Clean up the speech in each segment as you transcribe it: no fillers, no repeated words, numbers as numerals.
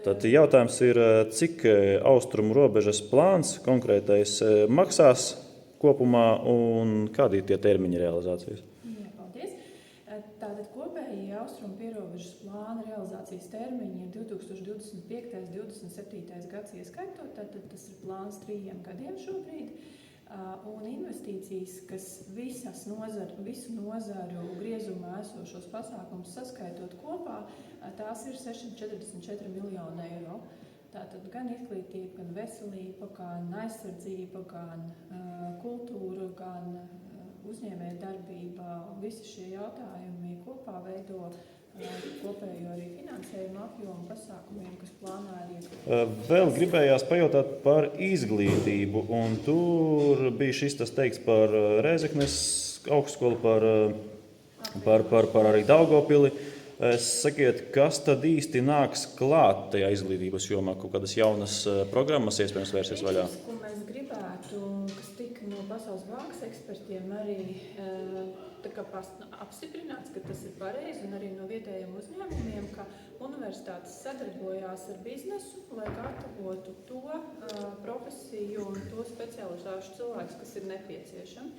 Tad jautājums ir, cik austrumu robežas plāns konkrētais maksās kopumā un kādi ir tie termiņi realizācijas? Jā, paldies. Tātad kopējie austrumu pierobežas plāna realizācijas termiņi ir 2025. 27. gads ieskaitot, tātad tas ir plāns 3 gadiem šobrīd. Un investīcijas, kas visu nozaru griezumā esošos pasākumus saskaitot kopā, tās ir 644 miljoni eiro. Tātad gan izglītība, gan veselība, gan aizsardzība, gan kultūra, gan uzņēmēja darbība. Visi šie jautājumi kopā veido kopējo arī finansējumu apjomu pasākumiem, kas plānā ir. Vēl gribējās pajautāt par izglītību, un tur bija šis tas teikts par Rēzeknes augstskolu, par arī Daugavpili. Sakiet, kas tad īsti nāks klāt tajā izglītības jomā? Kaut kādas jaunas programmas iespējams vērsies vaļā? Ko mēs gribētu, kas tika no Pasaules bankas ekspertiem arī apstiprināts, ka tas ir pareizi, un arī no vietējiem uzņēmumiem, ka universitātes sadarbojās ar biznesu, lai gatavotu to profesiju un to specializāciju cilvēkus, kas ir nepieciešami.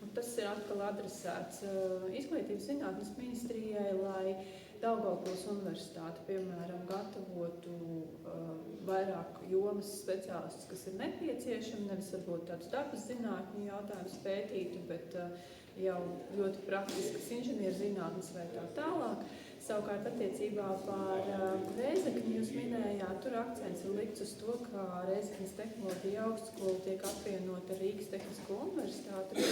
Un tas ir atkal adresēts Izglītības zinātnes ministrijai, lai Daugavpils universitāte, piemēram, gatavotu vairāk jomas speciālistus, kas ir nepieciešami, nevis varbūt tādus dabas zinātņu jautājumus pētītu, bet jau ļoti praktiskas inženierzinātnes vai tā tālāk. Savukārt attiecībā par Rēzekni jūs minējāt, tur akcents ir likts uz to, ka Rēzeknes tehnoloģija augstskola tiek apvienota ar Rīgas Tehnisko universitāti.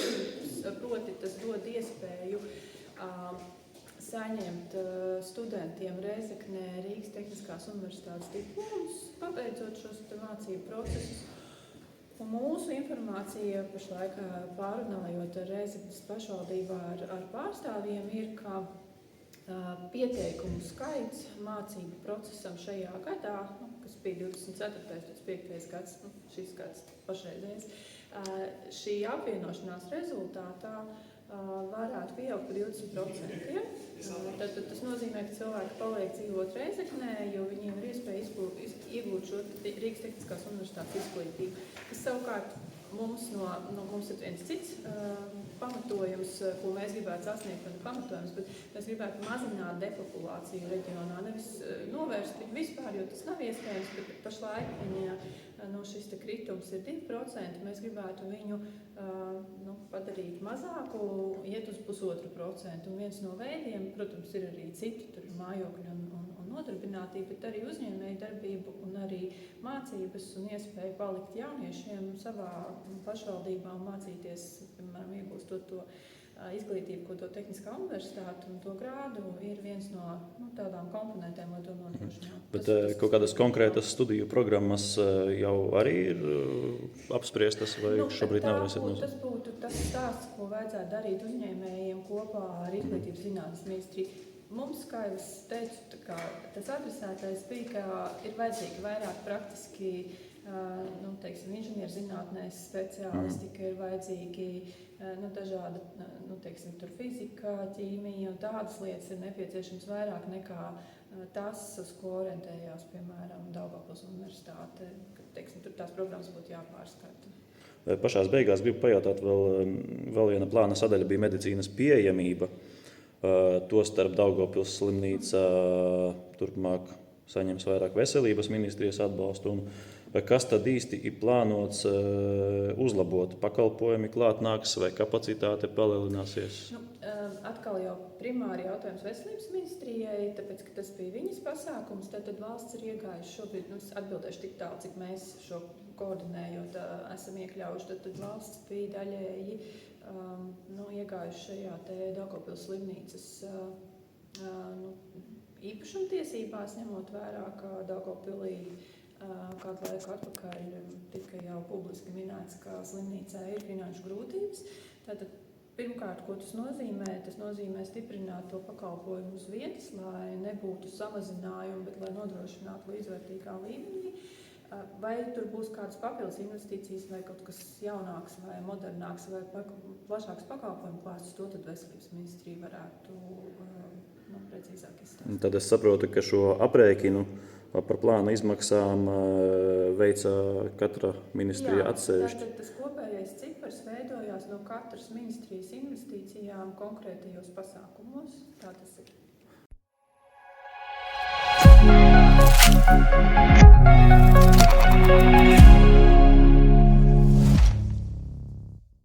Proti tas dod iespēju saņemt studentiem Rēzeknē Rīgas Tehniskās universitātes diplomus, pabeidzot šos mācību procesus. Un mūsu informācija pašlaik pārunājot ar Rēzeknes pašvaldībā ar pārstāvjiem ir, ka pieteikumu skaits mācību procesam šajā gadā, kas bija 24. 25. gads, šis gads pašreizējais, šī apvienošanās rezultātā varētu pieaugt par 20%. Tad tas nozīmē, ka cilvēki paliek dzīvot Rēzeknē, jo viņiem ir iespēja iegūt šo Rīgas Tehniskās universitātes izglītību, kas savukārt mums ir viens cits pamatojums, ko mēs gribētu sasniegt, un pamatojums, bet mēs gribētu mazināt depopulāciju reģionā, nevis novērst viņu vispār, jo tas nav iespējams, bet pašlaik šis kritums ir 2%, mēs gribētu viņu padarīt mazāku, iet uz 1,5%. Un viens no veidiem, protams, ir arī citi, tur ir mājokļi un nodarbinātība, bet arī uzņēmēja darbība un arī mācības un iespēja palikt jauniešiem savā pašvaldībā un mācīties, piemēram, iegūstot to izglītību, ko to Tehniskā universitāte un to grādu, ir viens no tādām komponentēm, lai to nodrošinātu. Bet kaut kādas konkrētas studiju programmas jau arī ir apspriestas vai šobrīd nevarēsiet nosaukt? Tas būtu tas stāsts, ko vajadzētu darīt uzņēmējiem kopā ar Izglītības zinātnes ministriju. Mums, kā jau es teicu, tas adresētais bija, ka ir vajadzīgi vairāk praktiski inženierzinātnēs speciālisti, ka ir vajadzīgi dažādi, tur fizika, ķīmija un tādas lietas ir nepieciešams vairāk nekā tas, uz ko orientējās, piemēram, Daugavpils universitāte, ka, tur tās programmas būtu jāpārskata. Pašās beigās gribu pajautāt, vēl viena plāna sadaļa bija medicīnas pieejamība. Tostarp Daugavpils slimnīca turpmāk saņems vairāk veselības ministrijas atbalstu. Kas tad īsti ir plānots uzlabot? Pakalpojumi klāt nāks vai kapacitāte palielināsies? Atkal jau primāri jautājums veselības ministrijai, tāpēc, ka tas bija viņas pasākums, tad valsts ir iegājuši šobrīd, atbildēšu tik tālu, cik mēs šo koordinējot esam iekļaujuši, tad valsts bija daļēji iegājuši šajā Daugavpils slimnīcas īpašumtiesībās, ņemot vērā, ka Daugavpilī kādu laiku atpakaļ tika jau publiski minēts, ka slimnīcā ir finanšu grūtības. Tātad, pirmkārt, ko tas nozīmē? Tas nozīmē stiprināt to pakalpojumu uz vietas, lai nebūtu samazinājumi, bet lai nodrošinātu līdzvērtīgā līmenī. Vai tur būs kādas papildus investīcijas vai kaut kas jaunāks vai modernāks vai plašāks pakalpojumu klāsts, to tad veselības ministrija varētu precīzāk izstāstīt. Tad es saprotu, ka šo aprēķinu Par plāna izmaksām veica katra ministrija atsevišķi. Tātad tas kopējais cipars veidojās no katras ministrijas investīcijām konkrētajos pasākumos. Tā tas ir.